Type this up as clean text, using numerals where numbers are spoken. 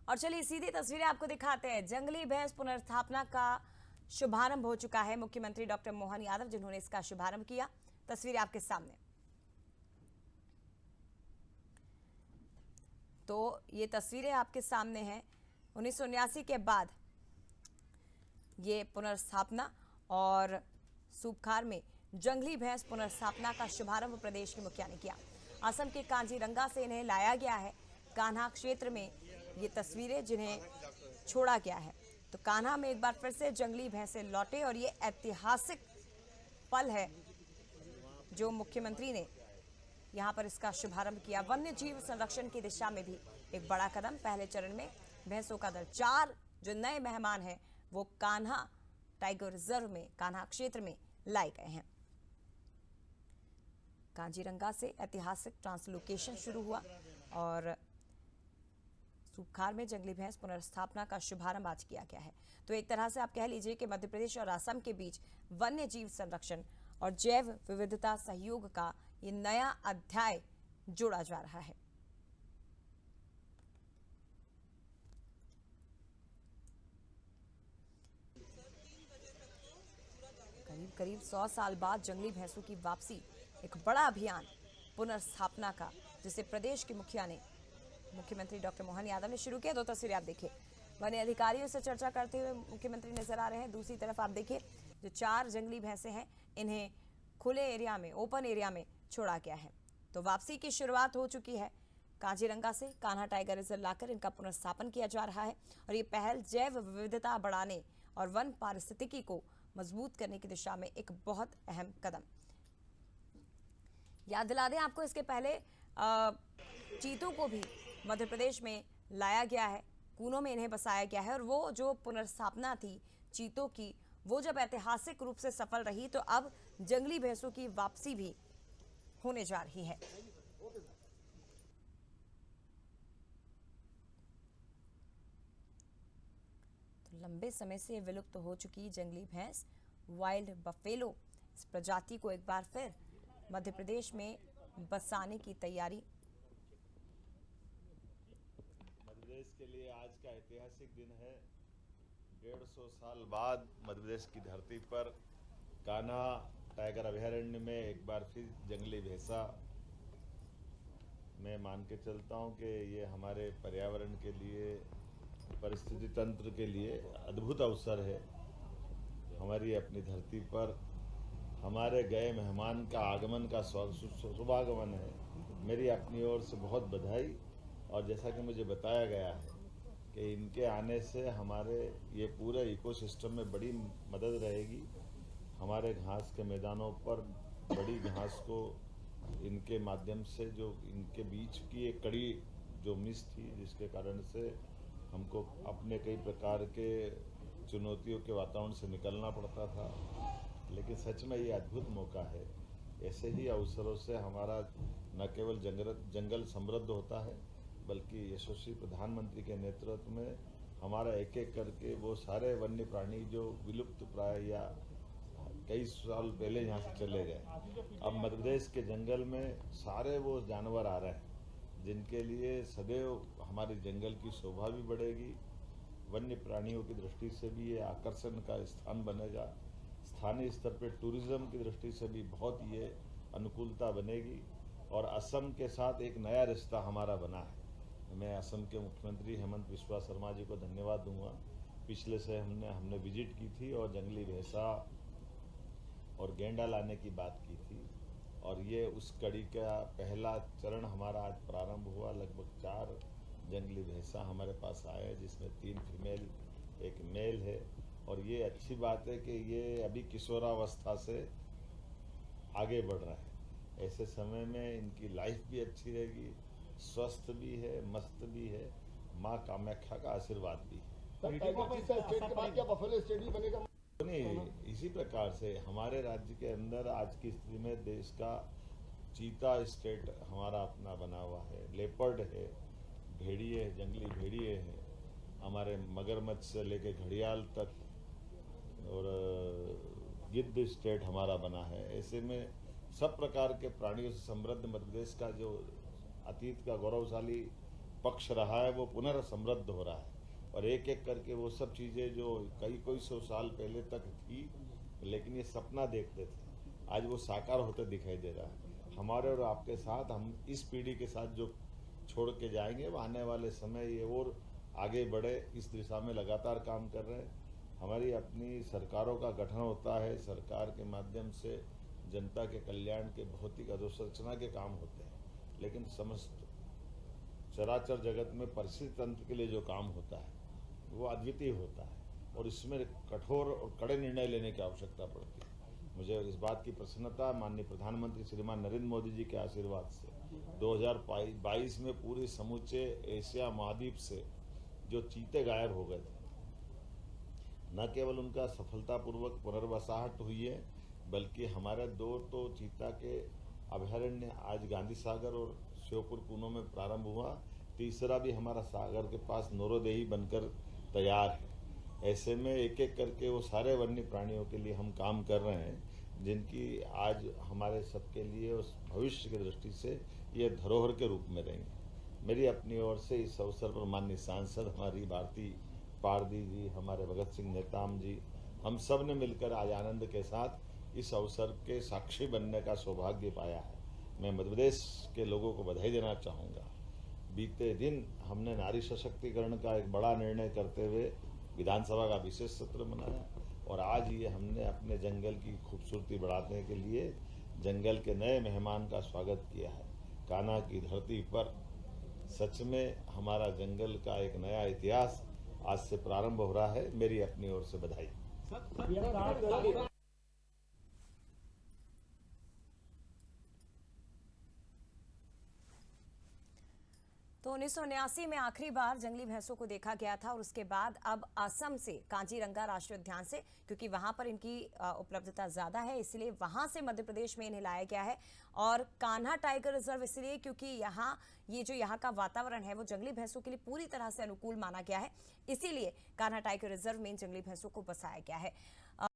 और चलिए सीधी तस्वीरें आपको दिखाते हैं। जंगली भैंस पुनर्स्थापना का शुभारंभ हो चुका है। मुख्यमंत्री डॉक्टर मोहन यादव जिन्होंने इसका शुभारंभ किया, तस्वीरें आपके सामने। तो ये तस्वीरें आपके सामने हैं। 1979 के बाद ये पुनर्स्थापना और सूपखार में जंगली भैंस पुनर्स्थापना का शुभारंभ प्रदेश के मुखिया ने किया। असम के कांजीरंगा से इन्हें लाया गया है। कान्हा क्षेत्र में ये तस्वीरें जिन्हें छोड़ा गया है। तो कान्हा में एक बार फिर से जंगली भैंसे लौटे और ये ऐतिहासिक पल है जो मुख्यमंत्री ने यहां पर इसका शुभारंभ किया। वन्य जीव संरक्षण की दिशा में भी एक बड़ा कदम। पहले चरण में भैंसों का दल 4 जो नए मेहमान हैं वो कान्हा टाइगर रिजर्व में, कान्हा क्षेत्र में लाए गए हैं। कांजीरंगा से ऐतिहासिक ट्रांसलोकेशन शुरू हुआ और सूपखार में जंगली भैंस पुनर्स्थापना का शुभारंभ आज किया गया है। तो एक तरह से आप कह लीजिए कि मध्य प्रदेश और असम के बीच वन्य जीव संरक्षण और जैव विविधता सहयोग का ये नया अध्याय जोड़ा जा रहा है। करीब करीब 100 साल बाद जंगली भैंसों की वापसी, एक बड़ा अभियान पुनर्स्थापना का, जिसे प्रदेश के मुखिया ने, मुख्यमंत्री डॉक्टर मोहन यादव ने शुरू किया। 2 तस्वीरें आप देखिए। वन्य अधिकारियों से चर्चा करते हुए मुख्यमंत्री नजर आ रहे हैं। दूसरी तरफ आप देखिए जो 4 जंगली भैंसे हैं इन्हें खुले एरिया में, ओपन एरिया में छोड़ा गया है। तो वापसी की शुरुआत हो चुकी है। कांजीरंगा से कान्हा टाइगर रिजर्व लाकर इनका पुनर्स्थापन किया जा रहा है और ये पहल जैव विविधता बढ़ाने और वन पारिस्थितिकी को मजबूत करने की दिशा में एक बहुत अहम कदम। याद दिला दें आपको, इसके पहले चीतों को भी मध्य प्रदेश में लाया गया है, कूनों में इन्हें बसाया गया है। और वो जो पुनर्स्थापना थी चीतों की, वो जब ऐतिहासिक रूप से सफल रही, तो अब जंगली भैंसों की वापसी भी होने जा रही है। तो लंबे समय से विलुप्त हो चुकी जंगली भैंस वाइल्ड बफेलो, इस प्रजाति को एक बार फिर मध्य प्रदेश में बसाने की तैयारी। मध्य प्रदेश के लिए आज का ऐतिहासिक दिन है। 150 साल बाद मध्य प्रदेश की धरती पर कान्हा टाइगर अभयारण्य में एक बार फिर जंगली भैंसा, मैं मान के चलता हूँ कि ये हमारे पर्यावरण के लिए, परिस्थिति तंत्र के लिए अद्भुत अवसर है। हमारी अपनी धरती पर हमारे गए मेहमान का आगमन का शुभागमन है। मेरी अपनी ओर से बहुत बधाई। और जैसा कि मुझे बताया गया है कि इनके आने से हमारे ये पूरे इकोसिस्टम में बड़ी मदद रहेगी। हमारे घास के मैदानों पर बड़ी घास को इनके माध्यम से, जो इनके बीच की एक कड़ी जो मिस थी, जिसके कारण से हमको अपने कई प्रकार के चुनौतियों के वातावरण से निकलना पड़ता था, लेकिन सच में ये अद्भुत मौका है। ऐसे ही अवसरों से हमारा न केवल जंगल समृद्ध होता है, बल्कि यशस्वी प्रधानमंत्री के नेतृत्व में हमारा एक एक करके वो सारे वन्य प्राणी जो विलुप्त प्राय या कई साल पहले यहाँ से चले गए, अब मध्य प्रदेश के जंगल में सारे वो जानवर आ रहे हैं, जिनके लिए सदैव हमारे जंगल की शोभा भी बढ़ेगी। वन्य प्राणियों की दृष्टि से भी ये आकर्षण का स्थान बनेगा। स्थानीय स्तर पर टूरिज्म की दृष्टि से भी बहुत ये अनुकूलता बनेगी। और असम के साथ एक नया रिश्ता हमारा बना है। मैं असम के मुख्यमंत्री हेमंत बिस्वा शर्मा जी को धन्यवाद दूंगा। पिछले से हमने विजिट की थी और जंगली भैंसा और गेंडा लाने की बात की थी, और ये उस कड़ी का पहला चरण हमारा आज प्रारंभ हुआ। लगभग 4 जंगली भैंसा हमारे पास आए हैं, जिसमें 3 फीमेल, 1 मेल है। और ये अच्छी बात है कि ये अभी किशोरावस्था से आगे बढ़ रहा है। ऐसे समय में इनकी लाइफ भी अच्छी रहेगी, स्वस्थ भी है, मस्त भी है। माँ कामाख्या का आशीर्वाद भी है। नहीं, इसी प्रकार से हमारे राज्य के अंदर आज की स्थिति में देश का चीता स्टेट हमारा अपना बना हुआ है, लेपर्ड है, भेड़िए, जंगली भेड़िए हैं, हमारे मगरमच्छ से लेके घड़ियाल तक, और गिद्ध स्टेट हमारा बना है। ऐसे में सब प्रकार के प्राणियों से समृद्ध मध्य प्रदेश का जो अतीत का गौरवशाली पक्ष रहा है वो पुनर्समृद्ध हो रहा है। और एक एक करके वो सब चीज़ें जो कोई 100 साल पहले तक थी लेकिन ये सपना देखते थे, आज वो साकार होते दिखाई दे रहा है। हमारे और आपके साथ, हम इस पीढ़ी के साथ जो छोड़ के जाएंगे वो आने वाले समय ये और आगे बढ़े, इस दिशा में लगातार काम कर रहे हैं। हमारी अपनी सरकारों का गठन होता है, सरकार के माध्यम से जनता के कल्याण के भौतिक अधोसंरचना के काम होते हैं, लेकिन समस्त चराचर जगत में परिस्थिति तंत्र के लिए जो काम होता है वो अद्वितीय होता है और इसमें कठोर और कड़े निर्णय लेने की आवश्यकता पड़ती है। मुझे इस बात की प्रसन्नता माननीय प्रधानमंत्री श्रीमान नरेंद्र मोदी जी के आशीर्वाद से 2022 में पूरे समूचे एशिया महाद्वीप से जो चीते गायब हो गए थे, न केवल उनका सफलतापूर्वक पुनर्वसाहट हुई है, बल्कि हमारे 2 चीता के अभयारण्य आज गांधी सागर और श्योपुर कूनो में प्रारंभ हुआ, तीसरा भी हमारा सागर के पास नौरोदेही बनकर तैयार है। ऐसे में एक एक करके वो सारे वन्य प्राणियों के लिए हम काम कर रहे हैं, जिनकी आज हमारे सबके लिए उस भविष्य की दृष्टि से ये धरोहर के रूप में रहेंगे। मेरी अपनी ओर से इस अवसर पर माननीय सांसद हमारी भारती पारदी जी, हमारे भगत सिंह नेताम जी, हम सब ने मिलकर आज आनंद के साथ इस अवसर के साक्षी बनने का सौभाग्य पाया है। मैं मध्य प्रदेश के लोगों को बधाई देना चाहूँगा। बीते दिन हमने नारी सशक्तिकरण का एक बड़ा निर्णय करते हुए विधानसभा का विशेष सत्र मनाया और आज ये हमने अपने जंगल की खूबसूरती बढ़ाने के लिए जंगल के नए मेहमान का स्वागत किया है। कान्हा की धरती पर सच में हमारा जंगल का एक नया इतिहास आज से प्रारंभ हो रहा है। मेरी अपनी ओर से बधाई। तो 1979 में आखिरी बार जंगली भैंसों को देखा गया था और उसके बाद अब असम से काजीरंगा राष्ट्रीय उद्यान से, क्योंकि वहां पर इनकी उपलब्धता ज्यादा है, इसलिए वहां से मध्य प्रदेश में इन्हें लाया गया है। और कान्हा टाइगर रिजर्व इसलिए क्योंकि यहाँ का वातावरण है वो जंगली भैंसों के लिए पूरी तरह से अनुकूल माना गया है, इसीलिए कान्हा टाइगर रिजर्व में जंगली भैंसों को बसाया गया है।